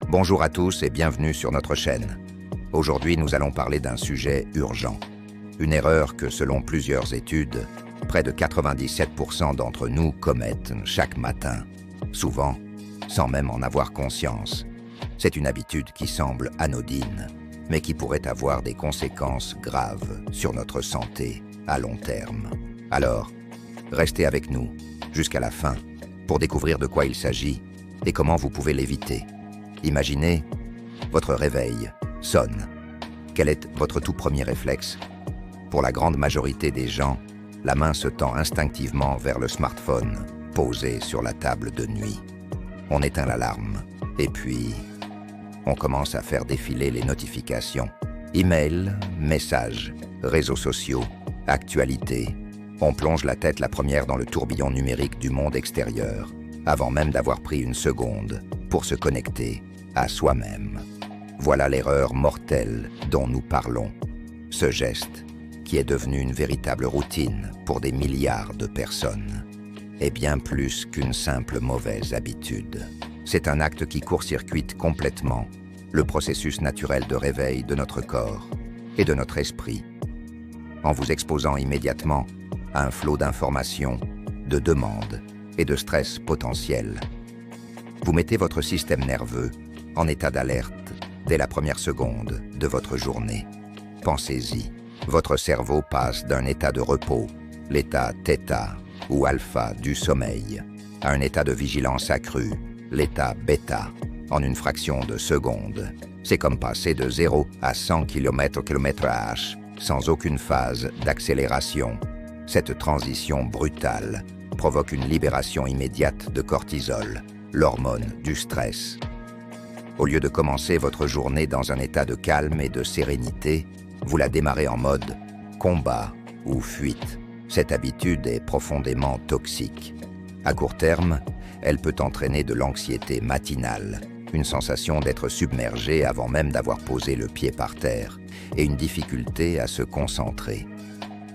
Bonjour à tous et bienvenue sur notre chaîne. Aujourd'hui, nous allons parler d'un sujet urgent. Une erreur que, selon plusieurs études, près de 97% d'entre nous commettent chaque matin, souvent sans même en avoir conscience. C'est une habitude qui semble anodine, mais qui pourrait avoir des conséquences graves sur notre santé à long terme. Alors, restez avec nous jusqu'à la fin pour découvrir de quoi il s'agit et comment vous pouvez l'éviter. Imaginez, votre réveil sonne. Quel est votre tout premier réflexe? Pour la grande majorité des gens, la main se tend instinctivement vers le smartphone posé sur la table de nuit. On éteint l'alarme et puis on commence à faire défiler les notifications. Email, messages, réseaux sociaux, actualités. On plonge la tête la première dans le tourbillon numérique du monde extérieur, avant même d'avoir pris une seconde pour se connecter à soi-même. Voilà l'erreur mortelle dont nous parlons. Ce geste, qui est devenu une véritable routine pour des milliards de personnes, est bien plus qu'une simple mauvaise habitude. C'est un acte qui court-circuite complètement le processus naturel de réveil de notre corps et de notre esprit, en vous exposant immédiatement à un flot d'informations, de demandes et de stress potentiel. Vous mettez votre système nerveux en état d'alerte dès la première seconde de votre journée. Pensez-y, votre cerveau passe d'un état de repos, l'état θ ou alpha du sommeil, à un état de vigilance accrue, l'état bêta, en une fraction de seconde. C'est comme passer de 0 à 100 km/h sans aucune phase d'accélération. Cette transition brutale provoque une libération immédiate de cortisol, l'hormone du stress. Au lieu de commencer votre journée dans un état de calme et de sérénité, vous la démarrez en mode combat ou fuite. Cette habitude est profondément toxique. À court terme, elle peut entraîner de l'anxiété matinale, une sensation d'être submergé avant même d'avoir posé le pied par terre, et une difficulté à se concentrer.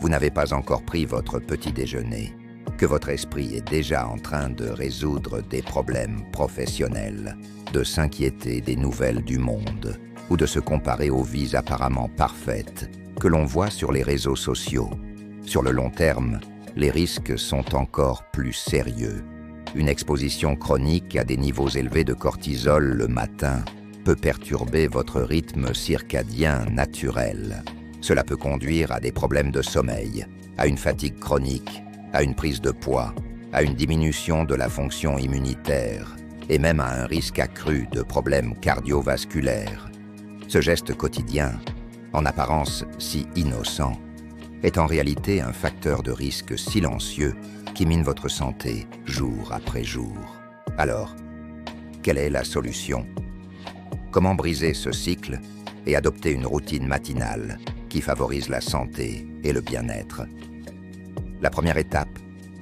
Vous n'avez pas encore pris votre petit déjeuner, que votre esprit est déjà en train de résoudre des problèmes professionnels, de s'inquiéter des nouvelles du monde, ou de se comparer aux vies apparemment parfaites que l'on voit sur les réseaux sociaux. Sur le long terme, les risques sont encore plus sérieux. Une exposition chronique à des niveaux élevés de cortisol le matin peut perturber votre rythme circadien naturel. Cela peut conduire à des problèmes de sommeil, à une fatigue chronique, à une prise de poids, à une diminution de la fonction immunitaire et même à un risque accru de problèmes cardiovasculaires. Ce geste quotidien, en apparence si innocent, est en réalité un facteur de risque silencieux qui mine votre santé jour après jour. Alors, quelle est la solution? Comment briser ce cycle et adopter une routine matinale qui favorise la santé et le bien-être? La première étape,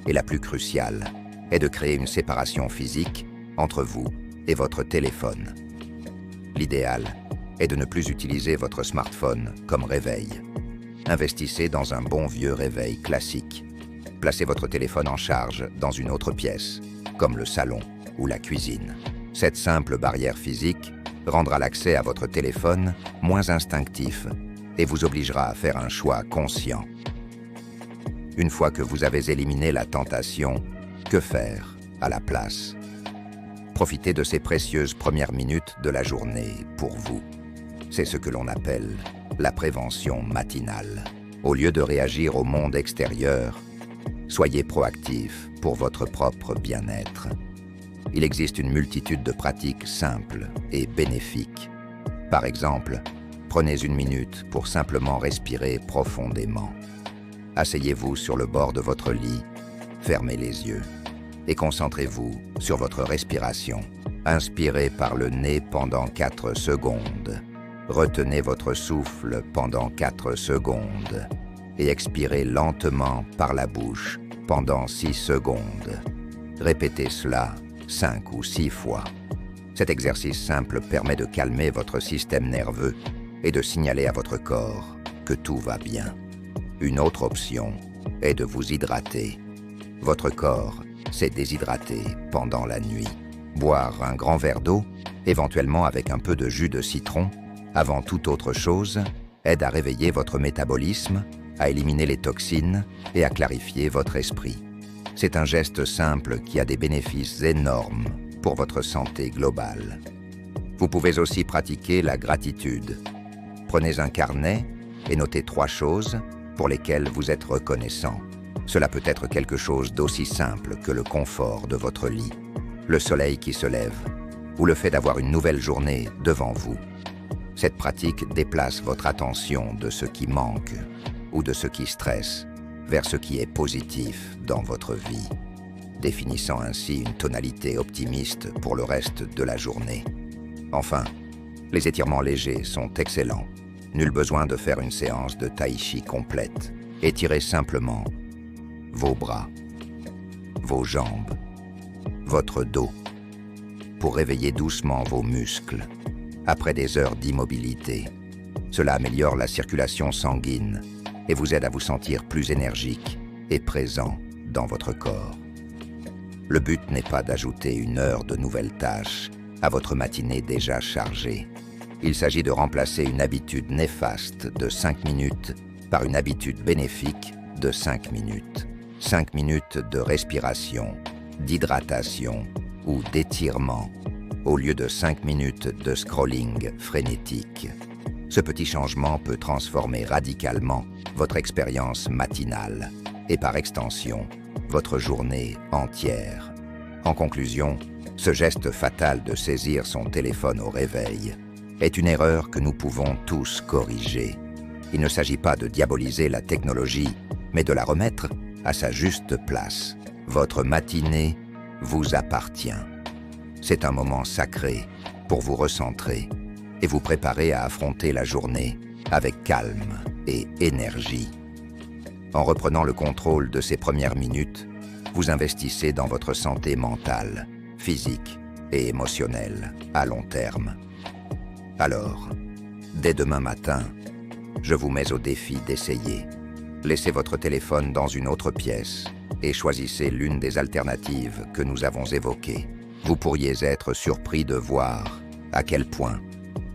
et la plus cruciale, est de créer une séparation physique entre vous et votre téléphone. L'idéal est de ne plus utiliser votre smartphone comme réveil. Investissez dans un bon vieux réveil classique. Placez votre téléphone en charge dans une autre pièce, comme le salon ou la cuisine. Cette simple barrière physique rendra l'accès à votre téléphone moins instinctif et vous obligera à faire un choix conscient. Une fois que vous avez éliminé la tentation, que faire à la place? Profitez de ces précieuses premières minutes de la journée pour vous. C'est ce que l'on appelle la prévention matinale. Au lieu de réagir au monde extérieur, soyez proactif pour votre propre bien-être. Il existe une multitude de pratiques simples et bénéfiques. Par exemple, prenez une minute pour simplement respirer profondément. Asseyez-vous sur le bord de votre lit, fermez les yeux et concentrez-vous sur votre respiration. Inspirez par le nez pendant 4 secondes. Retenez votre souffle pendant 4 secondes et expirez lentement par la bouche pendant 6 secondes. Répétez cela 5 ou 6 fois. Cet exercice simple permet de calmer votre système nerveux et de signaler à votre corps que tout va bien. Une autre option est de vous hydrater. Votre corps s'est déshydraté pendant la nuit. Boire un grand verre d'eau éventuellement avec un peu de jus de citron, avant toute autre chose, aide à réveiller votre métabolisme, à éliminer les toxines et à clarifier votre esprit. C'est un geste simple qui a des bénéfices énormes pour votre santé globale. Vous pouvez aussi pratiquer la gratitude. Prenez un carnet et notez 3 choses pour lesquelles vous êtes reconnaissant. Cela peut être quelque chose d'aussi simple que le confort de votre lit, le soleil qui se lève, ou le fait d'avoir une nouvelle journée devant vous. Cette pratique déplace votre attention de ce qui manque ou de ce qui stresse vers ce qui est positif dans votre vie, définissant ainsi une tonalité optimiste pour le reste de la journée. Enfin, les étirements légers sont excellents. Nul besoin de faire une séance de tai chi complète. Étirez simplement vos bras, vos jambes, votre dos, pour réveiller doucement vos muscles après des heures d'immobilité. Cela améliore la circulation sanguine et vous aide à vous sentir plus énergique et présent dans votre corps. Le but n'est pas d'ajouter une heure de nouvelles tâches à votre matinée déjà chargée. Il s'agit de remplacer une habitude néfaste de 5 minutes par une habitude bénéfique de 5 minutes. 5 minutes de respiration, d'hydratation ou d'étirement, au lieu de 5 minutes de scrolling frénétique. Ce petit changement peut transformer radicalement votre expérience matinale et par extension, votre journée entière. En conclusion, ce geste fatal de saisir son téléphone au réveil est une erreur que nous pouvons tous corriger. Il ne s'agit pas de diaboliser la technologie, mais de la remettre à sa juste place. Votre matinée vous appartient. C'est un moment sacré pour vous recentrer et vous préparer à affronter la journée avec calme et énergie. En reprenant le contrôle de ces premières minutes, vous investissez dans votre santé mentale, physique et émotionnelle à long terme. Alors, dès demain matin, je vous mets au défi d'essayer. Laissez votre téléphone dans une autre pièce et choisissez l'une des alternatives que nous avons évoquées. Vous pourriez être surpris de voir à quel point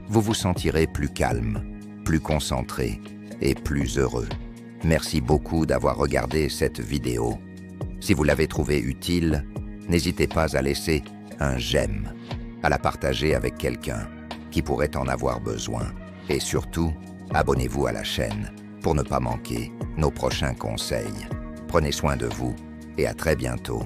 vous vous sentirez plus calme, plus concentré et plus heureux. Merci beaucoup d'avoir regardé cette vidéo. Si vous l'avez trouvée utile, n'hésitez pas à laisser un j'aime, à la partager avec quelqu'un qui pourrait en avoir besoin. Et surtout, abonnez-vous à la chaîne pour ne pas manquer nos prochains conseils. Prenez soin de vous et à très bientôt.